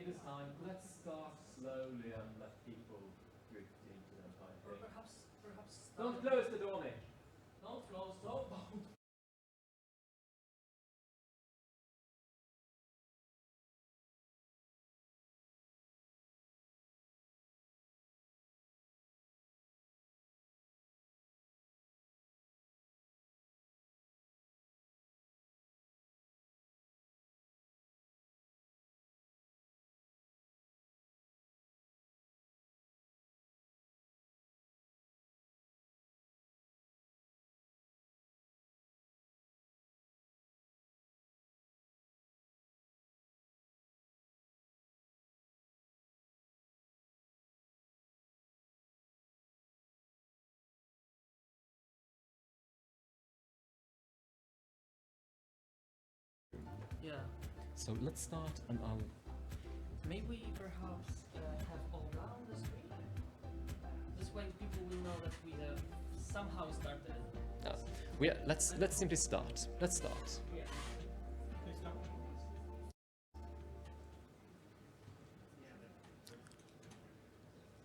this time, let's start slowly and let people drift into the entire thing. Perhaps. Don't close the door, Nick. Don't close. Don't. Yeah. So let's start, and I'll. Maybe we perhaps have Olga on the screen. This way, people will know that we have somehow started. Let's simply start. Let's start. Yeah.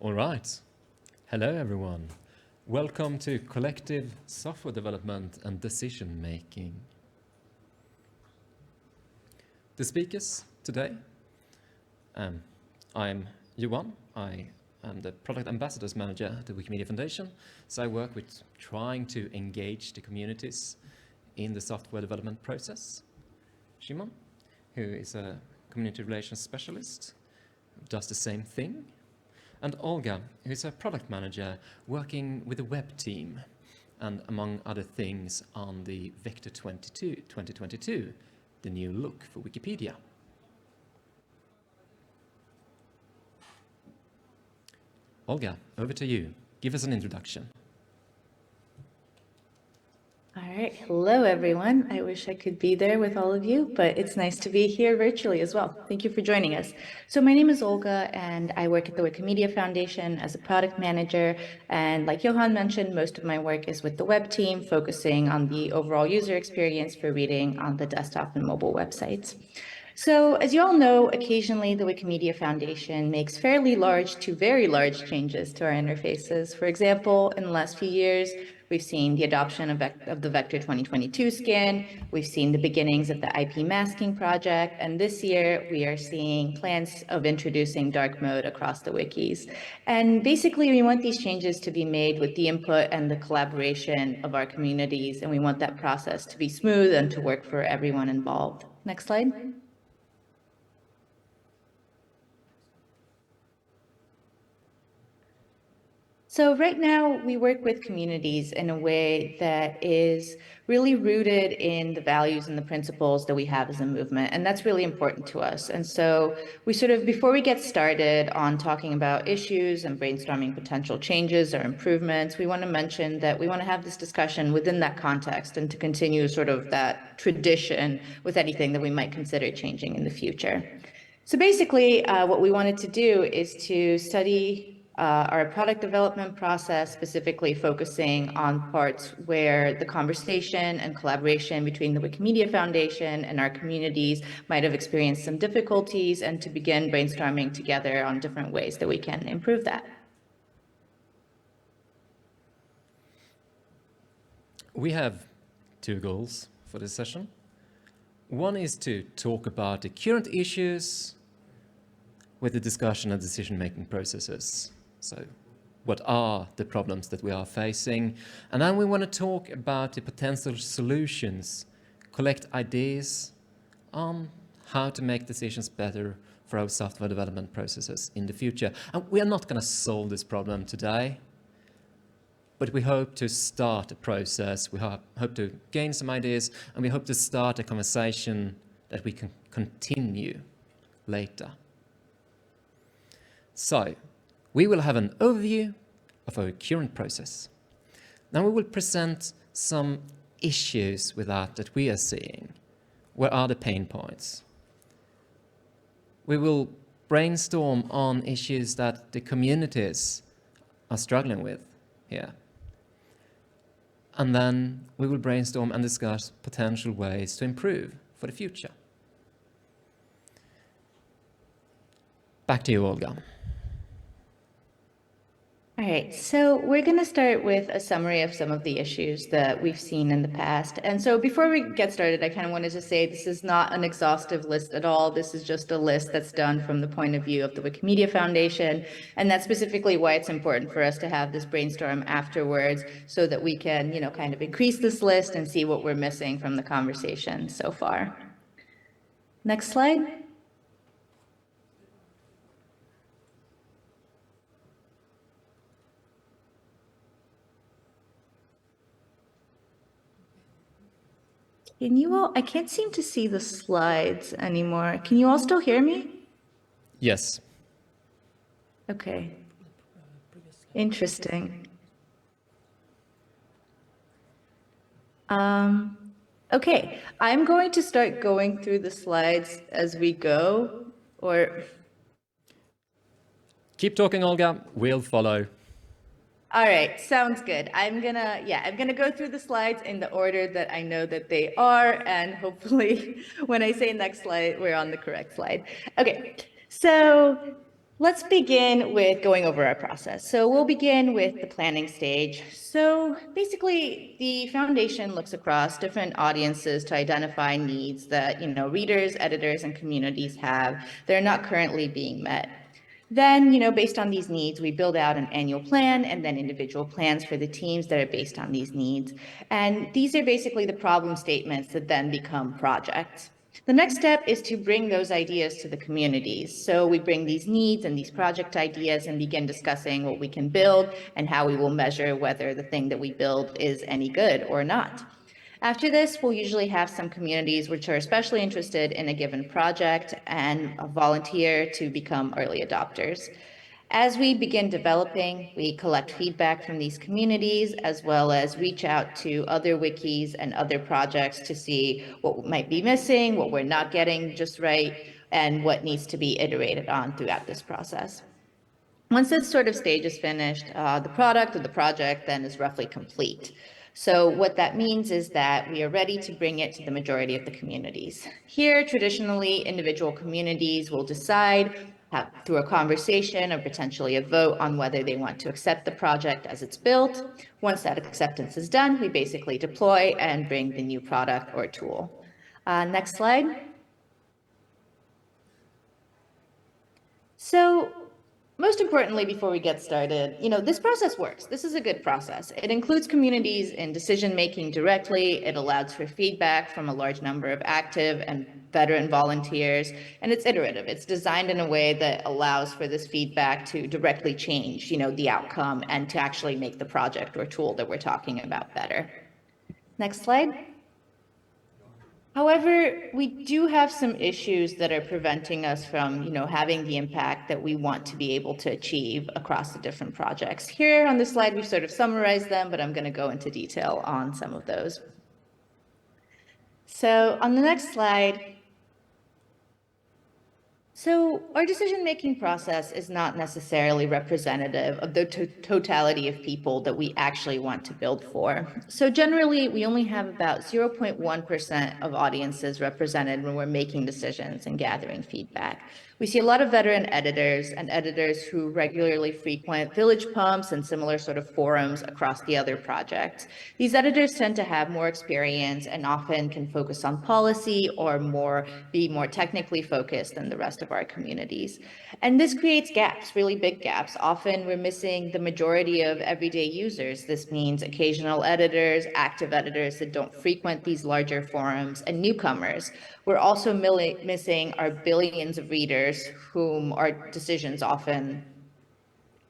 All right. Hello, everyone. Welcome to Collective Software Development and Decision Making. The speakers today, I'm Johan. I am the Product Ambassadors Manager at the Wikimedia Foundation. So I work with trying to engage the communities in the software development process. Szymon, who is a community relations specialist, does the same thing. And Olga, who is a product manager working with the web team and, among other things, on the Vector 2022, the new look for Wikipedia. Olga, over to you. Give us an introduction. All right. Hello, everyone. I wish I could be there with all of you, but it's nice to be here virtually as well. Thank you for joining us. So my name is Olga, and I work at the Wikimedia Foundation as a product manager. And like Johan mentioned, most of my work is with the web team, focusing on the overall user experience for reading on the desktop and mobile websites. So as you all know, occasionally the Wikimedia Foundation makes fairly large to very large changes to our interfaces. For example, in the last few years, we've seen the adoption of the Vector 2022 scan, we've seen the beginnings of the IP masking project, and this year we are seeing plans of introducing dark mode across the wikis. And basically we want these changes to be made with the input and the collaboration of our communities, and we want that process to be smooth and to work for everyone involved. Next slide. So right now we work with communities in a way that is really rooted in the values and the principles that we have as a movement, and that's really important to us. And so we before we get started on talking about issues and brainstorming potential changes or improvements, we want to mention that we want to have this discussion within that context and to continue that tradition with anything that we might consider changing in the future. So basically, what we wanted to do is to study our product development process, specifically focusing on parts where the conversation and collaboration between the Wikimedia Foundation and our communities might have experienced some difficulties, and to begin brainstorming together on different ways that we can improve that. We have two goals for this session. One is to talk about the current issues with the discussion and decision-making processes. So what are the problems that we are facing? And then we want to talk about the potential solutions, collect ideas on how to make decisions better for our software development processes in the future. And we are not going to solve this problem today, but we hope to start a process, we hope to gain some ideas, and we hope to start a conversation that we can continue later. So, we will have an overview of our current process. Now we will present some issues with that we are seeing. Where are the pain points? We will brainstorm on issues that the communities are struggling with here. And then we will brainstorm and discuss potential ways to improve for the future. Back to you, Olga. All right, so we're going to start with a summary of some of the issues that we've seen in the past. And so before we get started, I kind of wanted to say this is not an exhaustive list at all. This is just a list that's done from the point of view of the Wikimedia Foundation. And that's specifically why it's important for us to have this brainstorm afterwards so that we can, kind of increase this list and see what we're missing from the conversation so far. Next slide. Can you all, I can't seem to see the slides anymore. Can you all still hear me? Yes. Okay. Interesting. Okay, I'm going to start going through the slides as we go, or... Keep talking, Olga. We'll follow. All right, sounds good. I'm gonna go through the slides in the order that I know that they are, and hopefully when I say next slide, we're on the correct slide. Okay, so let's begin with going over our process. So we'll begin with the planning stage. So basically, the foundation looks across different audiences to identify needs that, readers, editors, and communities have that are not currently being met. Then, based on these needs, we build out an annual plan and then individual plans for the teams that are based on these needs. And these are basically the problem statements that then become projects. The next step is to bring those ideas to the communities. So we bring these needs and these project ideas and begin discussing what we can build and how we will measure whether the thing that we build is any good or not. After this, we'll usually have some communities which are especially interested in a given project and volunteer to become early adopters. As we begin developing, we collect feedback from these communities as well as reach out to other wikis and other projects to see what might be missing, what we're not getting just right, and what needs to be iterated on throughout this process. Once this sort of stage is finished, the product or the project then is roughly complete. So what that means is that we are ready to bring it to the majority of the communities. Here, traditionally, individual communities will decide through a conversation or potentially a vote on whether they want to accept the project as it's built. Once that acceptance is done, we basically deploy and bring the new product or tool. Next slide. So most importantly, before we get started, this process works. This is a good process. It includes communities in decision-making directly. It allows for feedback from a large number of active and veteran volunteers, and it's iterative. It's designed in a way that allows for this feedback to directly change, the outcome and to actually make the project or tool that we're talking about better. Next slide. However, we do have some issues that are preventing us from, having the impact that we want to be able to achieve across the different projects. Here on this slide, we've sort of summarized them, but I'm going to go into detail on some of those. So on the next slide, so our decision-making process is not necessarily representative of the totality of people that we actually want to build for. So generally, we only have about 0.1% of audiences represented when we're making decisions and gathering feedback. We see a lot of veteran editors and editors who regularly frequent village pumps and similar sort of forums across the other projects. These editors tend to have more experience and often can focus on policy or be more technically focused than the rest of our communities. And this creates gaps, really big gaps. Often we're missing the majority of everyday users. This means occasional editors, active editors that don't frequent these larger forums, and newcomers. We're also missing our billions of readers whom our decisions often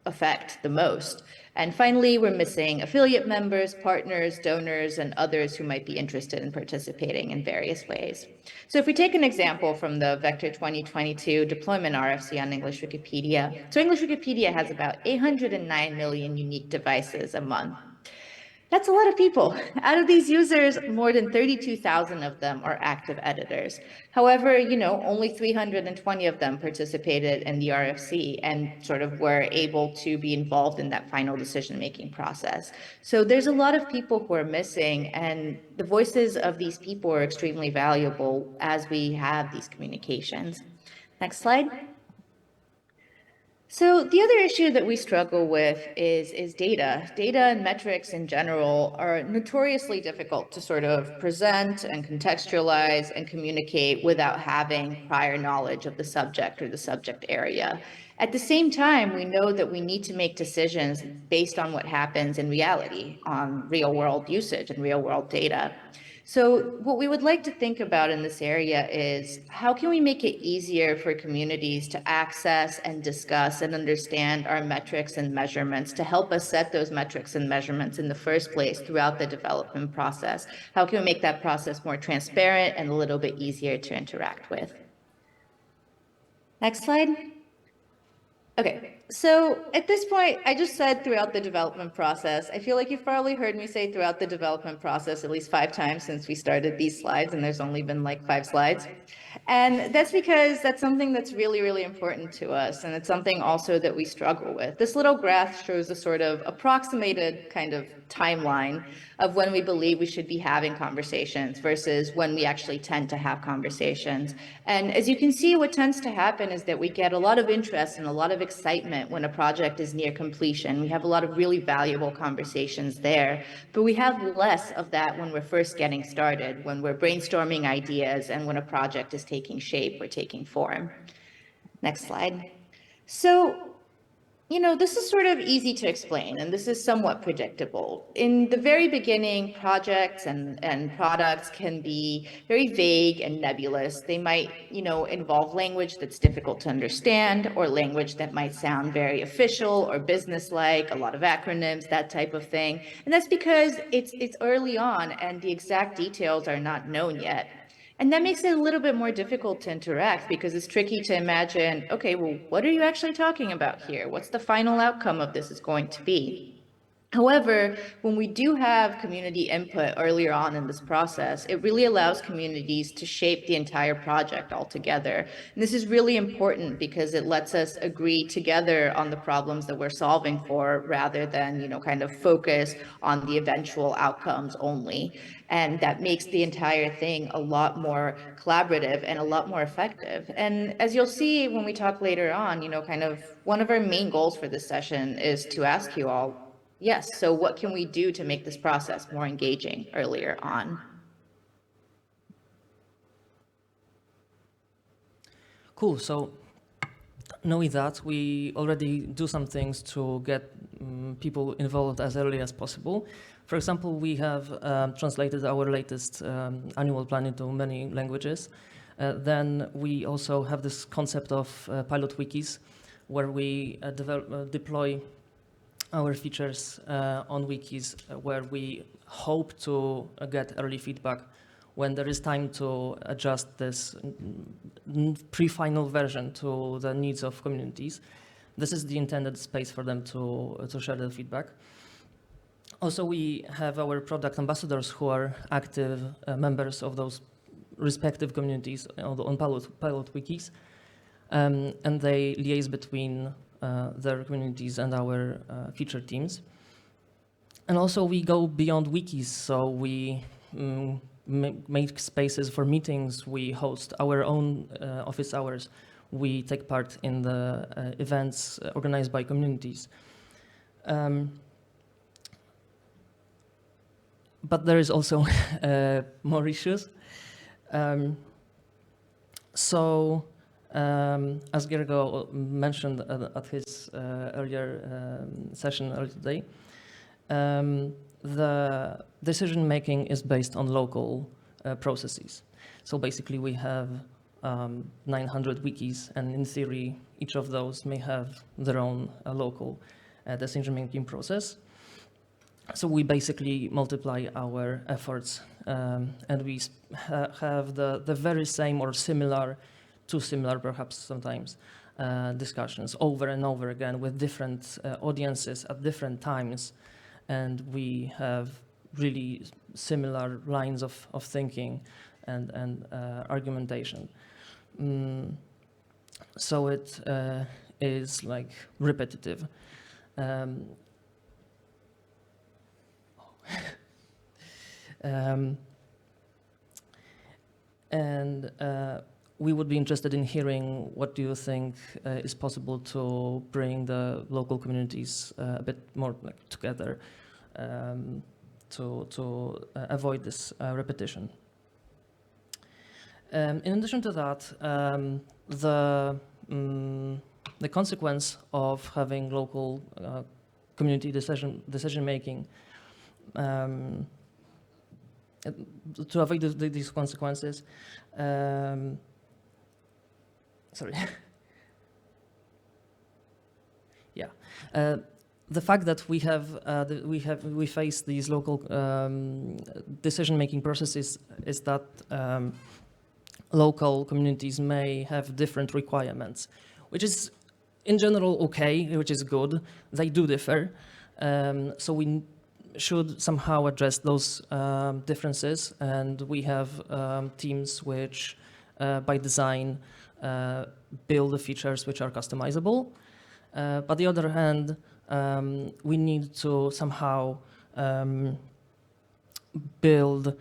affect the most. And finally, we're missing affiliate members, partners, donors, and others who might be interested in participating in various ways. So if we take an example from the Vector 2022 deployment RFC on English Wikipedia, so English Wikipedia has about 809 million unique devices a month. That's a lot of people. Out of these users, more than 32,000 of them are active editors. However, only 320 of them participated in the RFC and sort of were able to be involved in that final decision-making process. So there's a lot of people who are missing, and the voices of these people are extremely valuable as we have these communications. Next slide. So the other issue that we struggle with is data. Data and metrics in general are notoriously difficult to sort of present and contextualize and communicate without having prior knowledge of the subject or the subject area. At the same time, we know that we need to make decisions based on what happens in reality, on real world usage and real world data. So what we would like to think about in this area is how can we make it easier for communities to access and discuss and understand our metrics and measurements to help us set those metrics and measurements in the first place throughout the development process? How can we make that process more transparent and a little bit easier to interact with? Next slide. Okay, so at this point, I just said throughout the development process. I feel like you've probably heard me say throughout the development process at least 5 times since we started these slides, and there's only been like 5 slides. And that's because that's something that's really, really important to us, and it's something also that we struggle with. This little graph shows a sort of approximated kind of timeline of when we believe we should be having conversations versus when we actually tend to have conversations. And as you can see, what tends to happen is that we get a lot of interest and a lot of excitement when a project is near completion. We have a lot of really valuable conversations there, but we have less of that when we're first getting started, when we're brainstorming ideas and when a project is taking shape or taking form. Next slide. So, this is sort of easy to explain, and this is somewhat predictable. In the very beginning, projects and products can be very vague and nebulous. They might, involve language that's difficult to understand, or language that might sound very official or businesslike, a lot of acronyms, that type of thing. And that's because it's early on, and the exact details are not known yet. And that makes it a little bit more difficult to interact because it's tricky to imagine, okay, well, what are you actually talking about here? What's the final outcome of this is going to be? However, when we do have community input earlier on in this process, it really allows communities to shape the entire project altogether. And this is really important because it lets us agree together on the problems that we're solving for rather than, kind of focus on the eventual outcomes only. And that makes the entire thing a lot more collaborative and a lot more effective. And as you'll see when we talk later on, kind of one of our main goals for this session is to ask you all, yes, so what can we do to make this process more engaging earlier on? Cool. So knowing that, we already do some things to get people involved as early as possible. For example, we have translated our latest annual plan into many languages. Then we also have this concept of pilot wikis, where we deploy our features on wikis, where we hope to get early feedback when there is time to adjust this pre-final version to the needs of communities. This is the intended space for them to share their feedback. Also, we have our product ambassadors who are active members of those respective communities on pilot wikis, and they liaise between their communities and our feature teams. And also we go beyond wikis, so we make spaces for meetings, we host our own office hours, we take part in the events organized by communities. But there is also more issues. As Gergo mentioned at his earlier session earlier today, the decision-making is based on local processes. So basically we have 900 wikis, and in theory, each of those may have their own local decision-making process. So we basically multiply our efforts, and we have the very same or similar, too similar perhaps sometimes, discussions over and over again with different audiences at different times. And we have really similar lines of thinking and argumentation. So it is like repetitive. we would be interested in hearing what do you think is possible to bring the local communities a bit more together to avoid this repetition. In addition to that, the consequence of having local community decision making, to avoid these consequences, sorry. Yeah, the fact that we face these local decision-making processes is that local communities may have different requirements, which is in general okay, which is good. They do differ, so we should somehow address those differences, and we have teams which, by design, build the features which are customizable. But on the other hand, we need to somehow build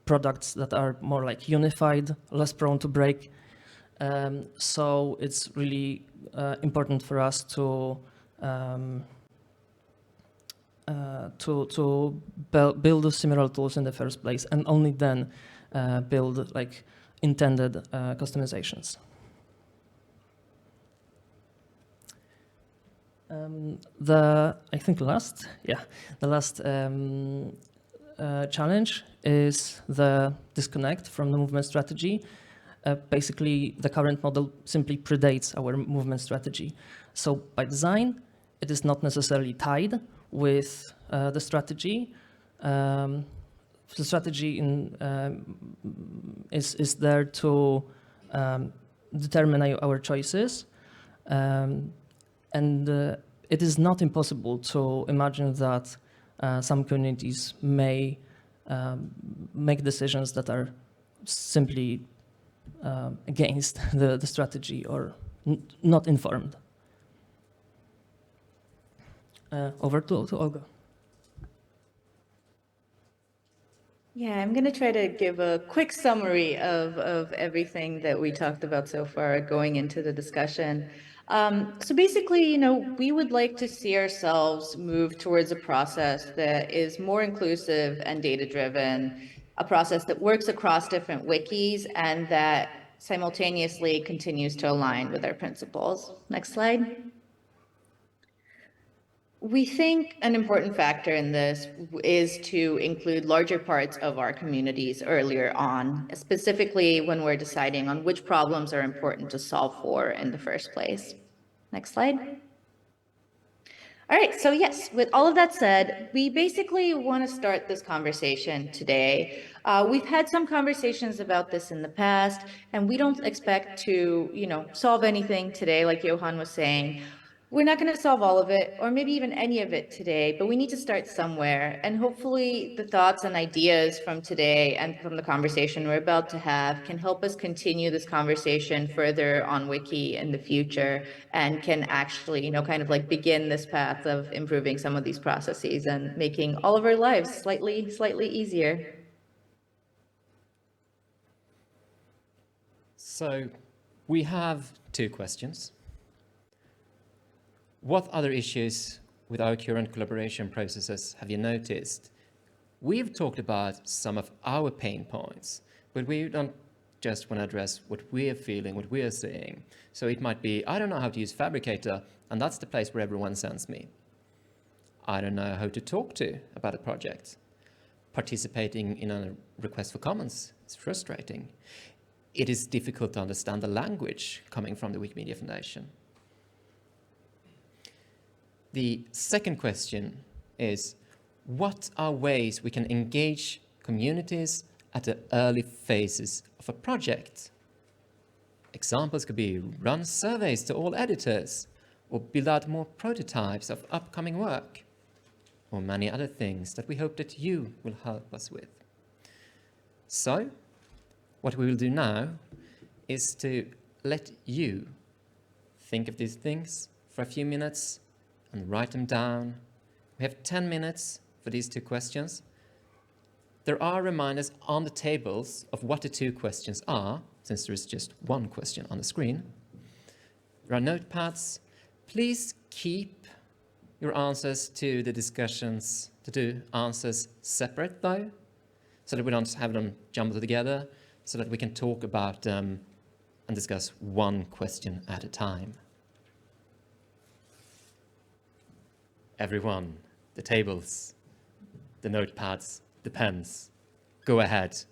products that are more like unified, less prone to break. So it's really important for us to build similar tools in the first place, and only then build like intended customizations. The last challenge is the disconnect from the movement strategy. Basically, the current model simply predates our movement strategy. So by design, it is not necessarily tied with the strategy. The strategy is there to determine our choices. And it is not impossible to imagine that some communities may make decisions that are simply against the strategy or not informed. Over to Olga. Yeah, I'm going to try to give a quick summary of everything that we talked about so far going into the discussion. So basically, we would like to see ourselves move towards a process that is more inclusive and data-driven, a process that works across different wikis and that simultaneously continues to align with our principles. Next slide. We think an important factor in this is to include larger parts of our communities earlier on, specifically when we're deciding on which problems are important to solve for in the first place. Next slide. All right, so yes, with all of that said, we basically want to start this conversation today. We've had some conversations about this in the past, and we don't expect to, solve anything today, like Johan was saying. We're not going to solve all of it, or maybe even any of it today, but we need to start somewhere. And hopefully the thoughts and ideas from today and from the conversation we're about to have can help us continue this conversation further on Wiki in the future, and can actually, kind of like begin this path of improving some of these processes and making all of our lives slightly easier. So we have two questions. What other issues with our current collaboration processes have you noticed? We've talked about some of our pain points, but we don't just want to address what we're feeling, what we're seeing. So it might be, I don't know how to use Fabricator, and that's the place where everyone sends me. I don't know how to talk to about a project. Participating in a request for comments is frustrating. It is difficult to understand the language coming from the Wikimedia Foundation. The second question is, what are ways we can engage communities at the early phases of a project? Examples could be run surveys to all editors, or build out more prototypes of upcoming work, or many other things that we hope that you will help us with. So, what we will do now is to let you think of these things for a few minutes and write them down. We have 10 minutes for these two questions. There are reminders on the tables of what the two questions are, since there is just one question on the screen. There are notepads. Please keep your answers to the discussions, to do answers separate though, so that we don't have them jumbled together, so that we can talk about them and discuss one question at a time. Everyone, the tables, the notepads, the pens, go ahead.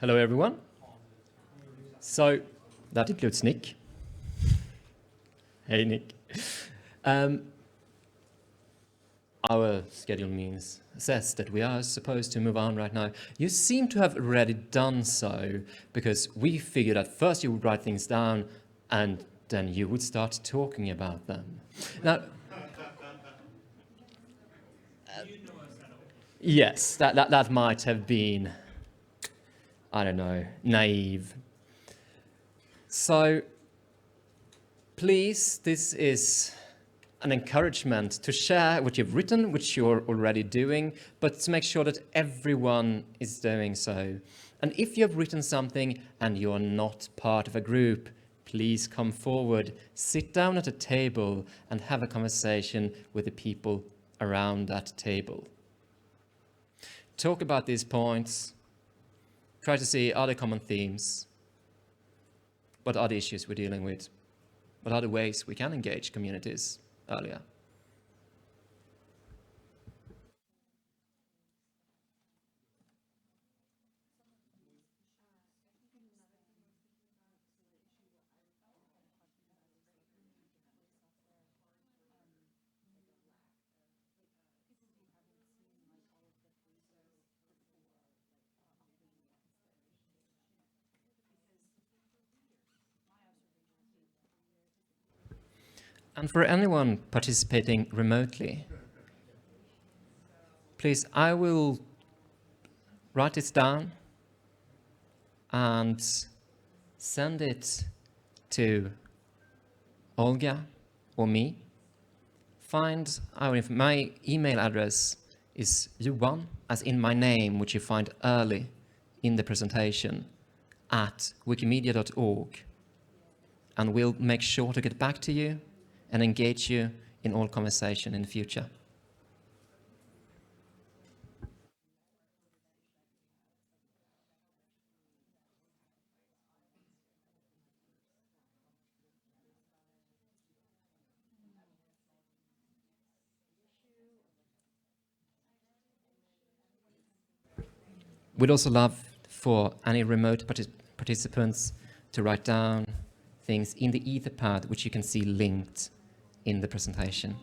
Hello, everyone. So that includes Nick. Hey, Nick. Our schedule says that we are supposed to move on right now. You seem to have already done so, because we figured that first you would write things down and then you would start talking about them. Now, yes, that might have been, I don't know, naive. So, please, this is an encouragement to share what you've written, which you're already doing, but to make sure that everyone is doing so. And if you've written something and you're not part of a group, please come forward, sit down at a table and have a conversation with the people around that table. Talk about these points, try to see are there common themes, what are the issues we're dealing with, what are the ways we can engage communities earlier. And for anyone participating remotely, please, I will write this down and send it to Olga or me. Find my email address is Johan, as in my name, which you find early in the presentation, at wikimedia.org. And we'll make sure to get back to you and engage you in all conversation in the future. We'd also love for any remote participants to write down things in the Etherpad, which you can see linked in the presentation.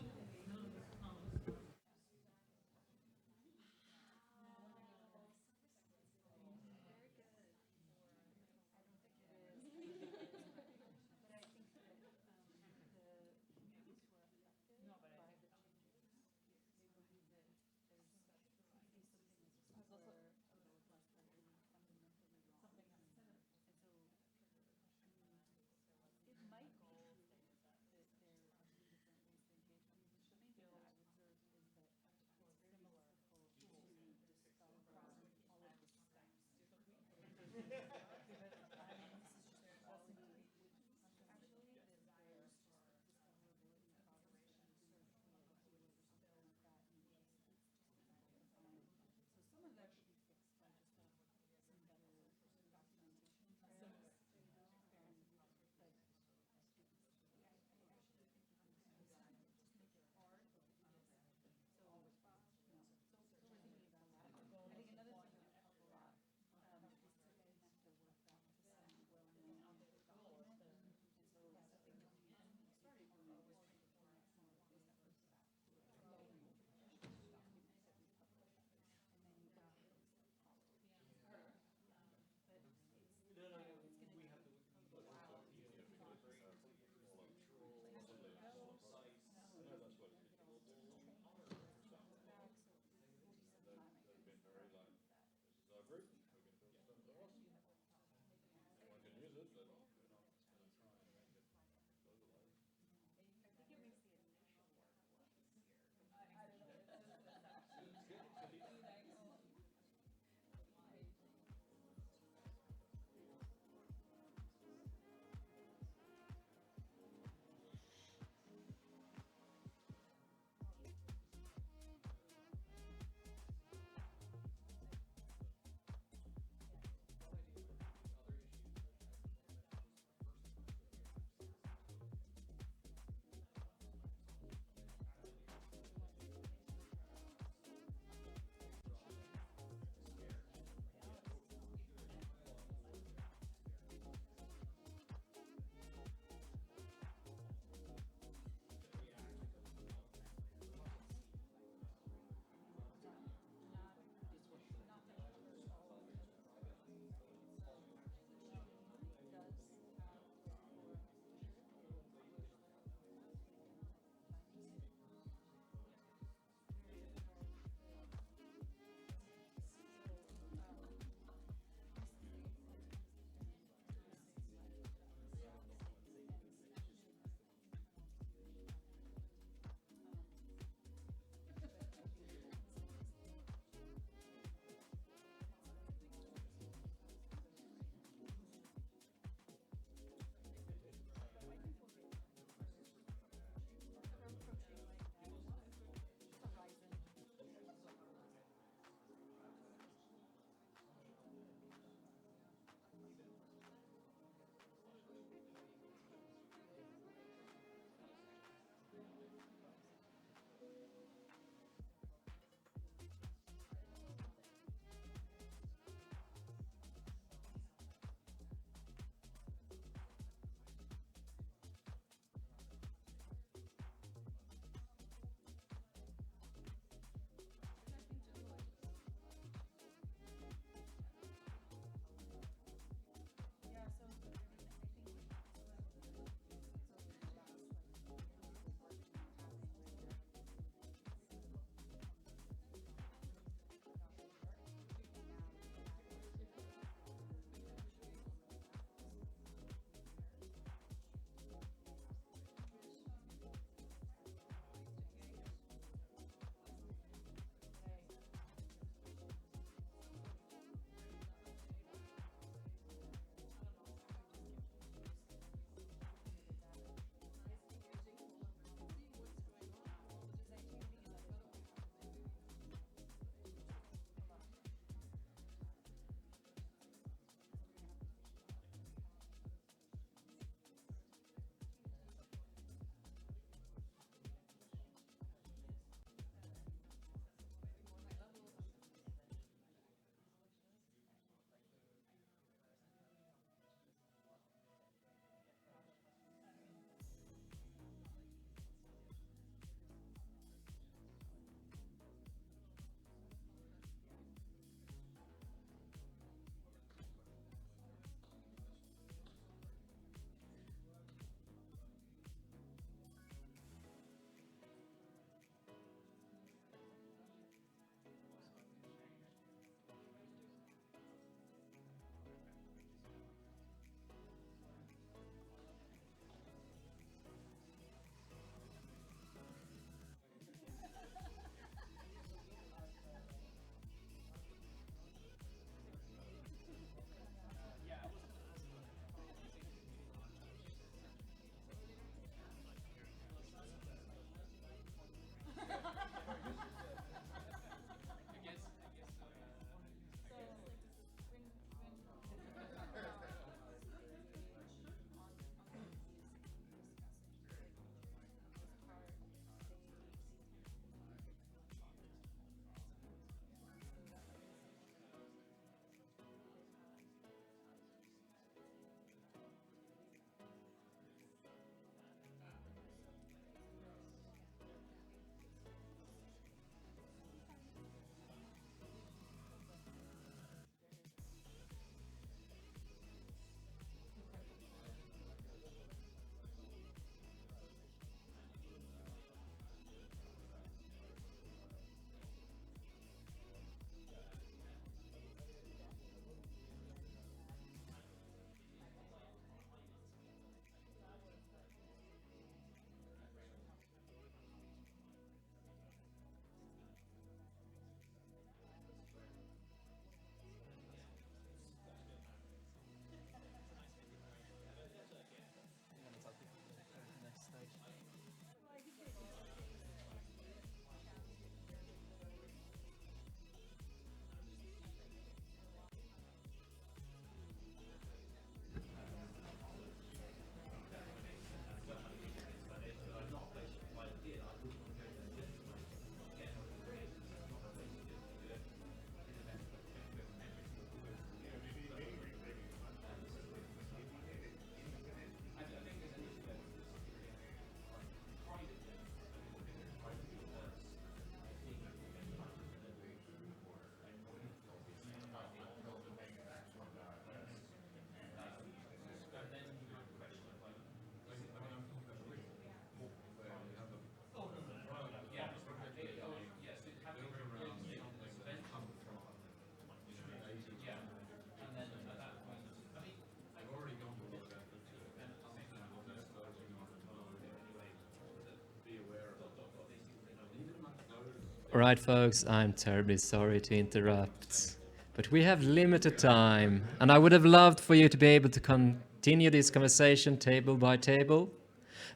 All right, folks, I'm terribly sorry to interrupt, but we have limited time, and I would have loved for you to be able to continue this conversation table by table,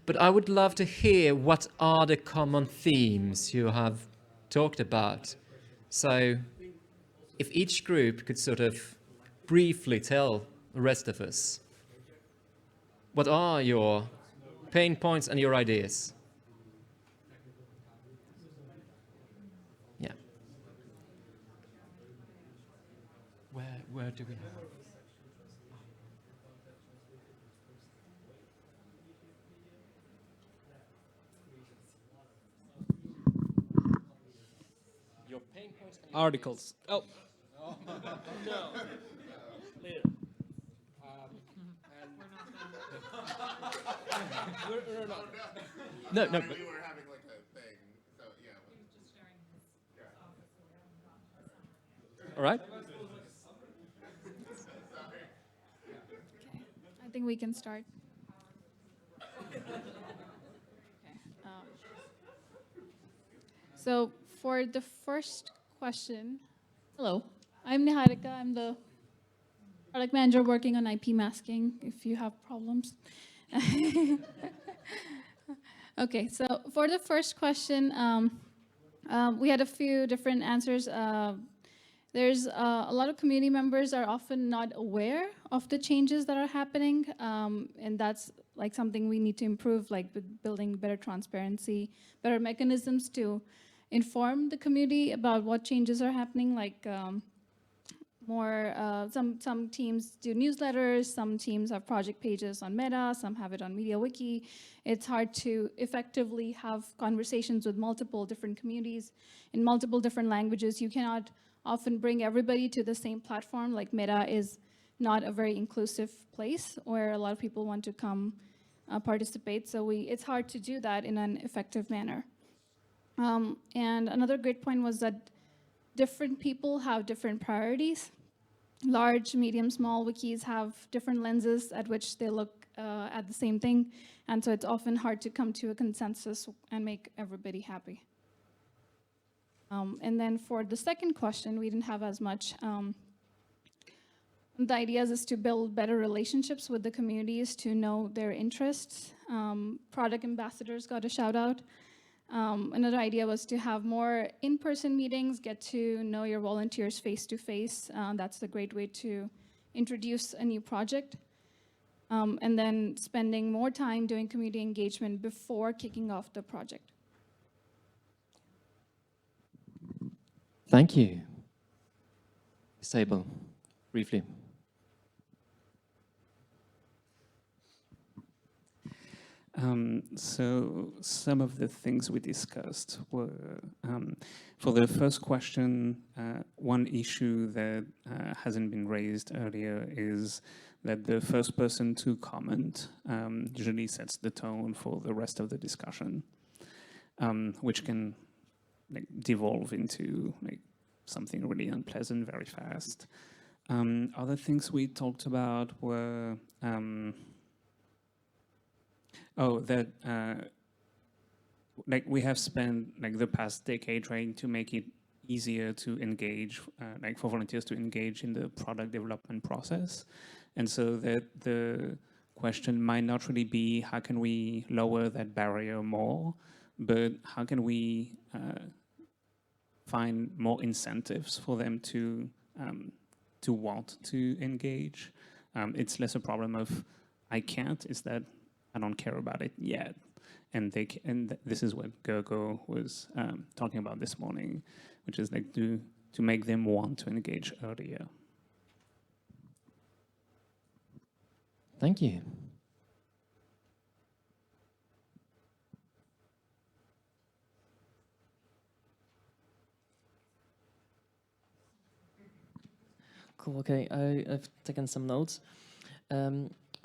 but I would love to hear what are the common themes you have talked about. So if each group could sort of briefly tell the rest of us, what are your pain points and your ideas? Yeah. Where do we have? Your pain points and your Articles. Oh. No, no, but We were having like a thing, so yeah. all right. I think we can start. Okay. So for the first question, hello, I'm Niharika. I'm the product manager working on IP masking. If you have problems. Okay, so for the first question, we had a few different answers. There's a lot of community members are often not aware of the changes that are happening, and that's like something we need to improve, like with building better transparency, better mechanisms to inform the community about what changes are happening, like some teams do newsletters, some teams have project pages on Meta, some have it on MediaWiki. It's hard to effectively have conversations with multiple different communities in multiple different languages. You cannot often bring everybody to the same platform. Like Meta is not a very inclusive place where a lot of people want to come participate. So it's hard to do that in an effective manner. And another great point was that different people have different priorities. Large, medium, small wikis have different lenses at which they look at the same thing. And so it's often hard to come to a consensus and make everybody happy. And then for the second question, we didn't have as much. The idea is to build better relationships with the communities to know their interests. Product ambassadors got a shout out. Another idea was to have more in-person meetings, get to know your volunteers face-to-face. That's a great way to introduce a new project. And then spending more time doing community engagement before kicking off the project. Thank you. Sable, briefly. So some of the things we discussed were, for the first question, one issue that hasn't been raised earlier is that the first person to comment usually sets the tone for the rest of the discussion, which can devolve into something really unpleasant very fast. Other things we talked about were we have spent the past decade trying to make it easier to engage, for volunteers to engage in the product development process. And so that the question might not really be how can we lower that barrier more, but how can we find more incentives for them to want to engage. It's less a problem of I can't, it's that I don't care about it yet. And this is what Gergo was talking about this morning, which is to make them want to engage earlier. Thank you. Cool, okay, I've taken some notes.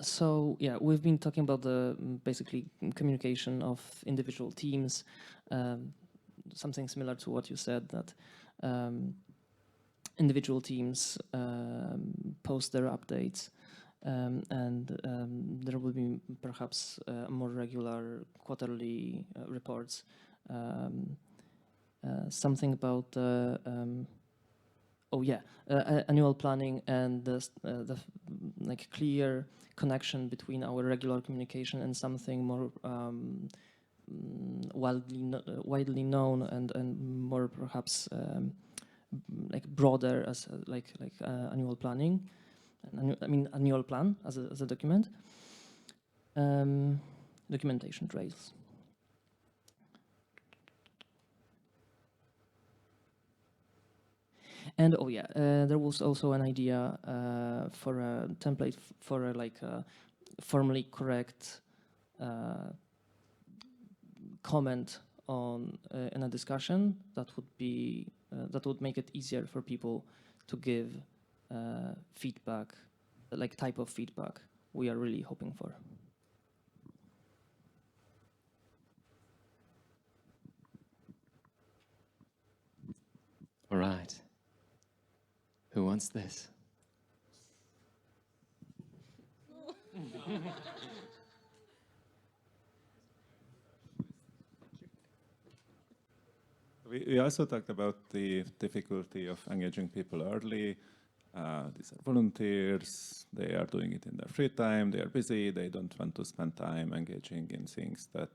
So yeah, we've been talking about the basically communication of individual teams, something similar to what you said, that individual teams post their updates, and there will be perhaps more regular quarterly reports. something about annual planning and the like clear connection between our regular communication and something more widely known and more perhaps like broader as annual planning. Annual plan as a document. Documentation trails. And there was also an idea for a template for a formally correct comment on in a discussion that would make it easier for people to give feedback, like type of feedback we are really hoping for. All right. Who wants this? We also talked about the difficulty of engaging people early. These are volunteers, they are doing it in their free time, they are busy, they don't want to spend time engaging in things that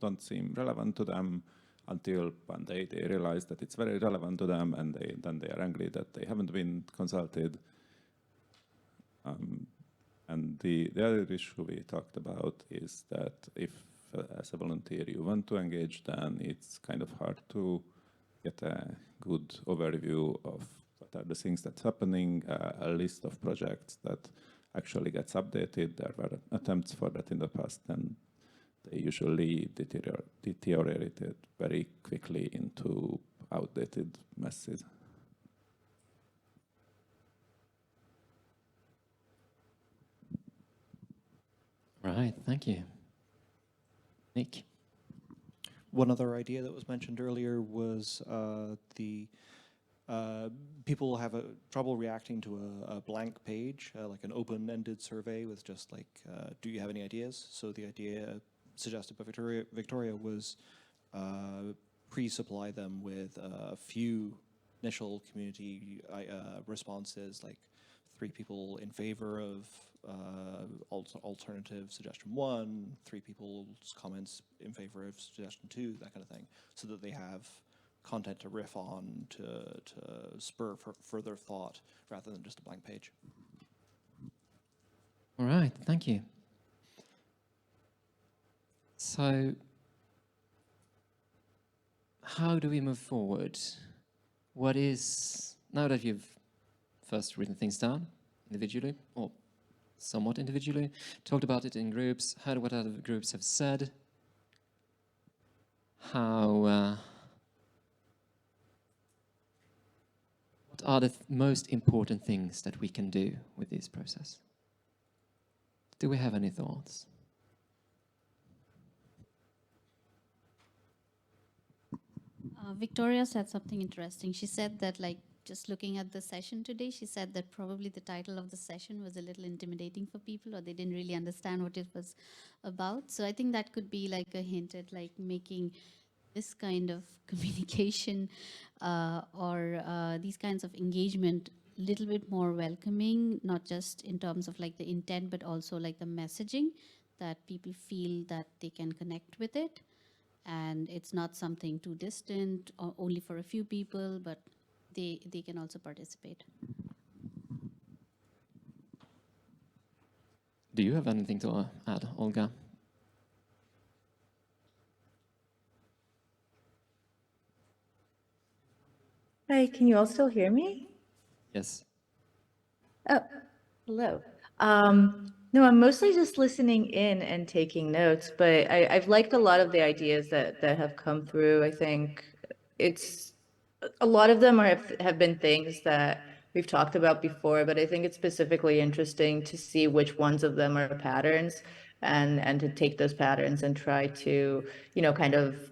don't seem relevant to them until one day they realize that it's very relevant to them, and then they are angry that they haven't been consulted. And the other issue we talked about is that if as a volunteer you want to engage, then it's kind of hard to get a good overview of what are the things that's happening, a list of projects that actually gets updated. There were attempts for that in the past, and they usually deteriorated very quickly into outdated messes. Right, thank you. Nick? One other idea that was mentioned earlier was people have trouble reacting to a blank page, like an open-ended survey with just like, do you have any ideas? So the idea suggested by Victoria was pre-supply them with a few initial community responses, like 3 people in favor of alternative suggestion 1, 3 people's comments in favor of suggestion 2, that kind of thing, so that they have content to riff on to spur further thought rather than just a blank page. All right, thank you. So, how do we move forward? What is, now that you've first written things down individually, or somewhat individually, talked about it in groups, heard what other groups have said, what are the most important things that we can do with this process? Do we have any thoughts? Victoria said something interesting. She said that, like, just looking at the session today, she said that probably the title of the session was a little intimidating for people, or they didn't really understand what it was about. So I think that could be like a hint at like making this kind of communication or these kinds of engagement a little bit more welcoming, not just in terms of like the intent, but also like the messaging, that people feel that they can connect with it. And it's not something too distant or only for a few people, but they can also participate. Do you have anything to add, Olga? Hi, can you all still hear me? Yes. Oh, hello. No, I'm mostly just listening in and taking notes, but I've liked a lot of the ideas that have come through. I think it's a lot of them have been things that we've talked about before, but I think it's specifically interesting to see which ones of them are patterns and to take those patterns and try to, kind of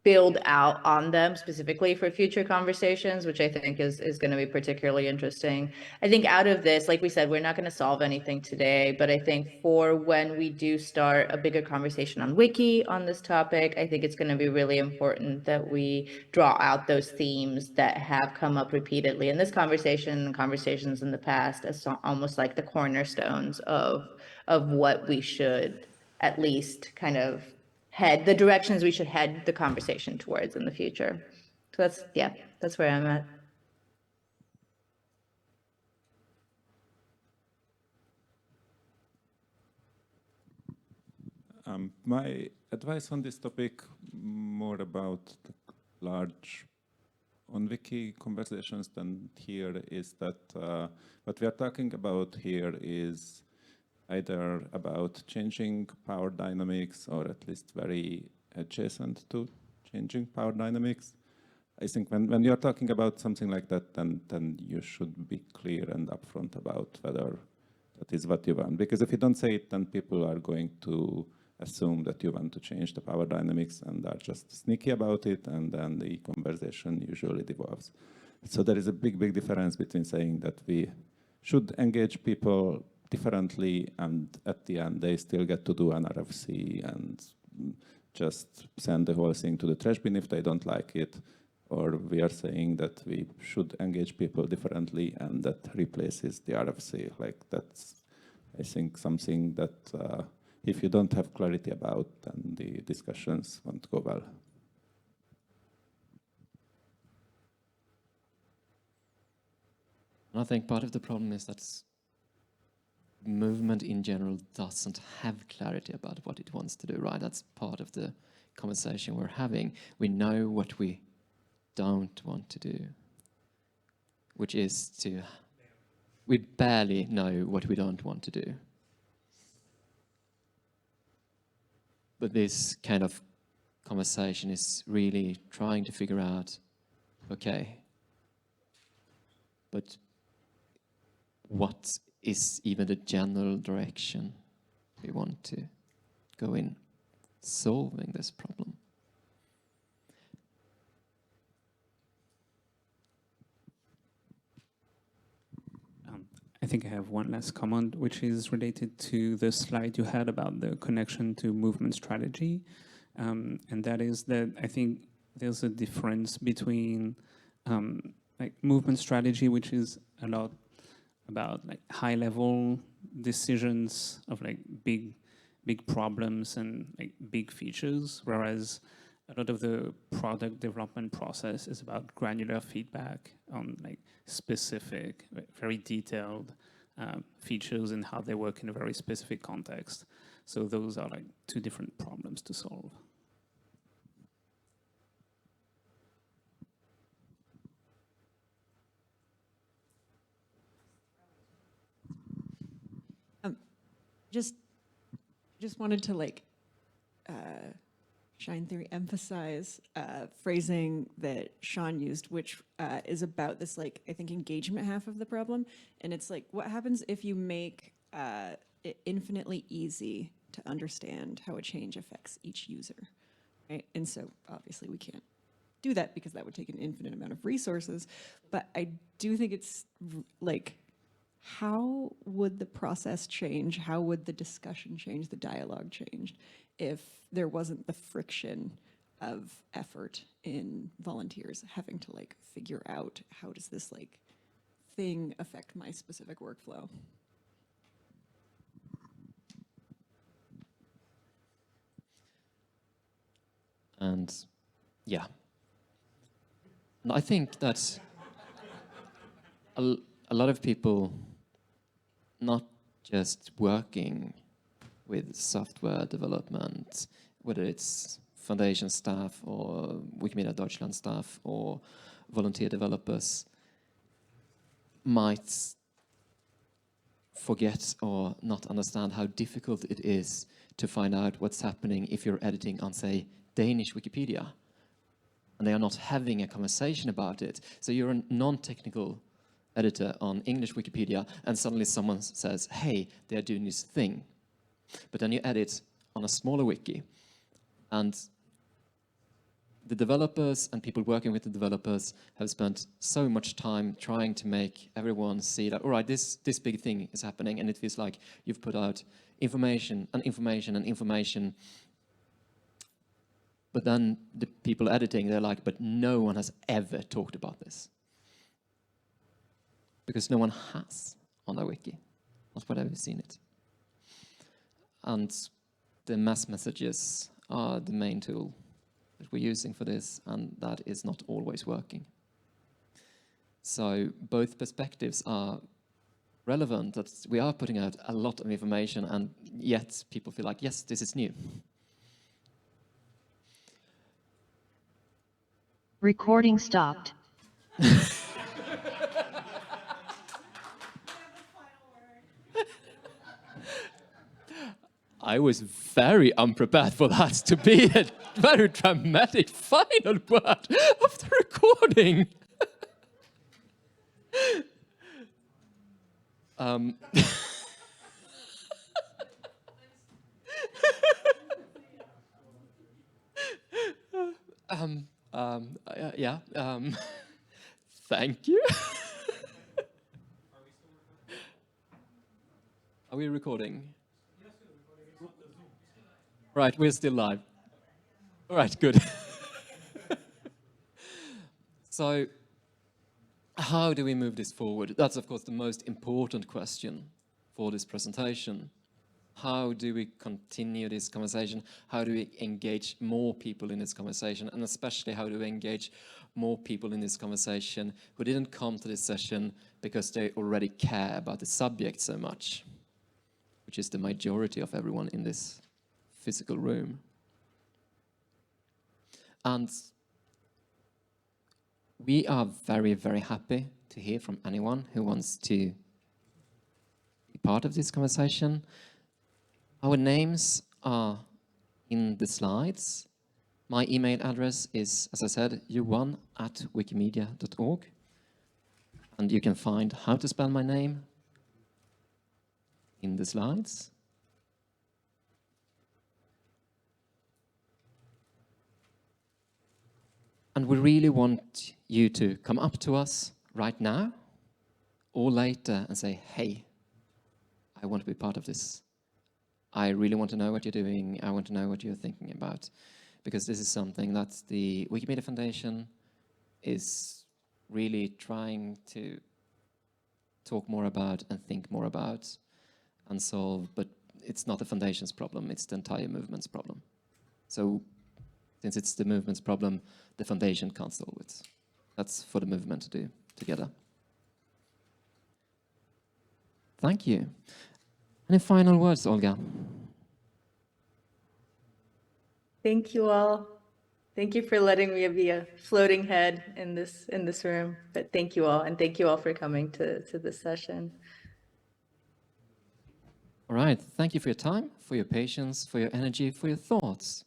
build out on them specifically for future conversations, which I think is going to be particularly interesting. I think out of this, like we said, we're not going to solve anything today, but I think for when we do start a bigger conversation on Wiki on this topic, I think it's going to be really important that we draw out those themes that have come up repeatedly in this conversation and conversations in the past as almost like the cornerstones of what we should at least kind of the directions we should head the conversation towards in the future. So that's where I'm at. My advice on this topic, more about the large on-wiki conversations than here, is that what we are talking about here is either about changing power dynamics or at least very adjacent to changing power dynamics. I think when you're talking about something like that, then you should be clear and upfront about whether that is what you want. Because if you don't say it, then people are going to assume that you want to change the power dynamics and are just sneaky about it, and then the conversation usually devolves. So there is a big difference between saying that we should engage people differently, and at the end they still get to do an RFC and just send the whole thing to the trash bin if they don't like it, or we are saying that we should engage people differently and that replaces the RFC. Like, that's, I think, something that if you don't have clarity about, then the discussions won't go well. And I think part of the problem is that movement in general doesn't have clarity about what it wants to do, right? That's part of the conversation we're having. We know what we don't want to do, which is we barely know what we don't want to do. But this kind of conversation is really trying to figure out, okay, but what is even the general direction we want to go in solving this problem? I think I have one last comment, which is related to the slide you had about the connection to movement strategy. And that is that I think there's a difference between like movement strategy, which is a lot about like high-level decisions of like big problems and like big features, whereas a lot of the product development process is about granular feedback on like specific, very detailed features and how they work in a very specific context. So those are like two different problems to solve. Just wanted to like Shine Theory emphasize phrasing that Sean used, which is about this, like, I think, engagement half of the problem. And it's like, what happens if you make it infinitely easy to understand how a change affects each user, right? And so obviously we can't do that because that would take an infinite amount of resources. But I do think it's like, how would the process change? How would the discussion change, the dialogue change, if there wasn't the friction of effort in volunteers having to like figure out how does this like thing affect my specific workflow? And yeah, and I think that a lot of people, not just working with software development, whether it's foundation staff or Wikimedia Deutschland staff or volunteer developers, might forget or not understand how difficult it is to find out what's happening if you're editing on, say, Danish Wikipedia, and they are not having a conversation about it. So you're a non-technical editor on English Wikipedia, and suddenly someone says, hey, they're doing this thing. But then you edit on a smaller wiki, and the developers and people working with the developers have spent so much time trying to make everyone see that, all right, this big thing is happening, and it feels like you've put out information and information and information. But then the people editing, they're like, but no one has ever talked about this. Because no one has on their wiki. Not where I've seen it. And the mass messages are the main tool that we're using for this, and that is not always working. So both perspectives are relevant, that we are putting out a lot of information, and yet people feel like, yes, this is new. Recording stopped. I was very unprepared for that to be a very dramatic final word of the recording. Thank you. Are we recording? Right, we're still live. All right, good. So, how do we move this forward? That's, of course, the most important question for this presentation. How do we continue this conversation? How do we engage more people in this conversation? And especially, how do we engage more people in this conversation who didn't come to this session because they already care about the subject so much, which is the majority of everyone in this physical room. And we are very, very happy to hear from anyone who wants to be part of this conversation. Our names are in the slides. My email address is, as I said, johan@wikimedia.org. And you can find how to spell my name in the slides. And we really want you to come up to us right now or later and say, hey, I want to be part of this. I really want to know what you're doing. I want to know what you're thinking about. Because this is something that the Wikimedia Foundation is really trying to talk more about and think more about and solve. But it's not the Foundation's problem, it's the entire movement's problem. So since it's the movement's problem, the Foundation can't solve it. That's for the movement to do together. Thank you. Any final words, Olga? Thank you all. Thank you for letting me be a floating head in this room. But thank you all, and thank you all for coming to this session. All right. Thank you for your time, for your patience, for your energy, for your thoughts.